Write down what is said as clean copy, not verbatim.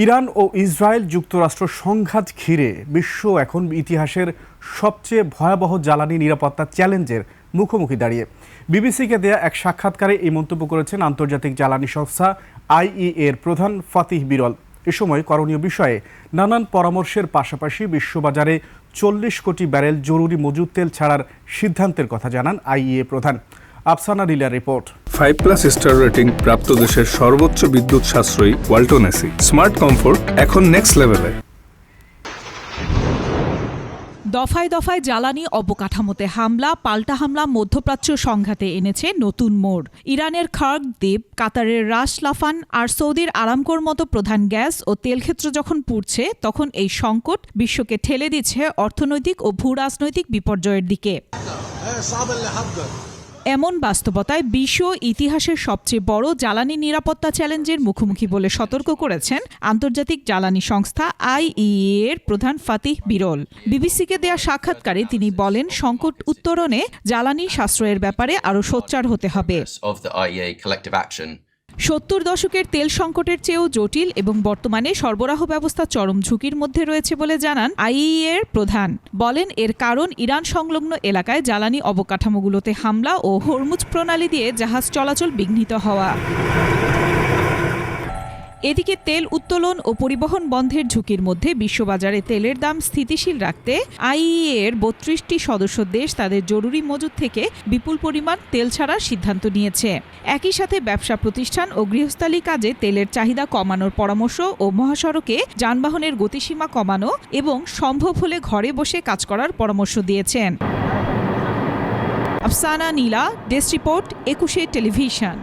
Iran ও Israel যুক্তরাষ্ট্র সংঘাত ঘিরে বিশ্ব এখন ইতিহাসের সবচেয়ে ভয়াবহ জ্বালানি নিরাপত্তা চ্যালেঞ্জের মুখোমুখি দাঁড়িয়ে। বিবিসিকে দেয়া এক সাক্ষাৎকারে এই মন্তব্য করেছেন আন্তর্জাতিক জ্বালানি সংস্থা আইইএ এর প্রধান ফাতিহ বিরল। এ সময় করণীয় বিষয়ে নানান পরামর্শের পাশাপাশি বিশ্ববাজারে 40 কোটি ব্যারেল জরুরি মজুদ তেল ছাড়ার সিদ্ধান্তের কথা জানান আইইএ প্রধান। আফসানা রিলার রিপোর্ট। 5+ স্টার রেটিং প্রাপ্ত দেশের সর্বোচ্চ বিদ্যুৎ সাশ্রয়ী ওয়ালটন এসি স্মার্ট কমফোর্ট এখন নেক্সট লেভেলে। দফায় দফায় জ্বালানি অবকাঠামোতে হামলা পাল্টা হামলা মধ্যপ্রাচ্য সংঘাতে এনেছে নতুন মোড়। ইরানের খার্গ দ্বীপ, কাতারের রাস লাফান আর সৌদির আরামকোর মতো প্রধান গ্যাস ও তেলক্ষেত্র যখন পুড়ছে, তখন এই সংকট বিশ্বকে ঠেলে দিচ্ছে অর্থনৈতিক ও ভূরাজনৈতিক বিপর্যয়ের দিকে। এমন বাস্তবতায় বিশ্ব ইতিহাসের সবচেয়ে বড় জ্বালানি নিরাপত্তা চ্যালেঞ্জের মুখোমুখি বলে সতর্ক করেছেন আন্তর্জাতিক জ্বালানি সংস্থা আইইএ এর প্রধান ফাতিহ বিরল। বিবিসিকে দেয়া সাক্ষাৎকারে তিনি বলেন, সংকট উত্তরণে জ্বালানি সাশ্রয়ের ব্যাপারে আরও সোচ্চার হতে হবে। 70 দশকের তেল সংকটের চেয়েও জটিল এবং বর্তমানে সরবরাহ ব্যবস্থা চরম ঝুঁকির মধ্যে রয়েছে বলে জানান আইইএ এর প্রধান। বলেন, এর কারণ ইরান সংলগ্ন এলাকায় জ্বালানি অবকাঠামোগুলোতে হামলা ও হরমুজ প্রণালী দিয়ে জাহাজ চলাচল বিঘ্নিত হওয়া। এদিকে তেল উত্তোলন ও পরিবহন বন্ধের ঝুঁকির মধ্যে বিশ্ববাজারে তেলের দাম স্থিতিশীল রাখতে আইইএ এর 32টি সদস্য দেশ তাদের জরুরি মজুদ থেকে বিপুল পরিমাণ তেল ছাড়ার সিদ্ধান্ত নিয়েছে। একই সাথে ব্যবসা প্রতিষ্ঠান ও গৃহস্থালী কাজে তেলের চাহিদা কমানোর পরামর্শ ও মহাসড়কে যানবাহনের গতিসীমা কমানো এবং সম্ভব হলে ঘরে বসে কাজ করার পরামর্শ দিয়েছেন। আফসানা নীলা, ডেস্ক রিপোর্ট, 21 টেলিভিশন।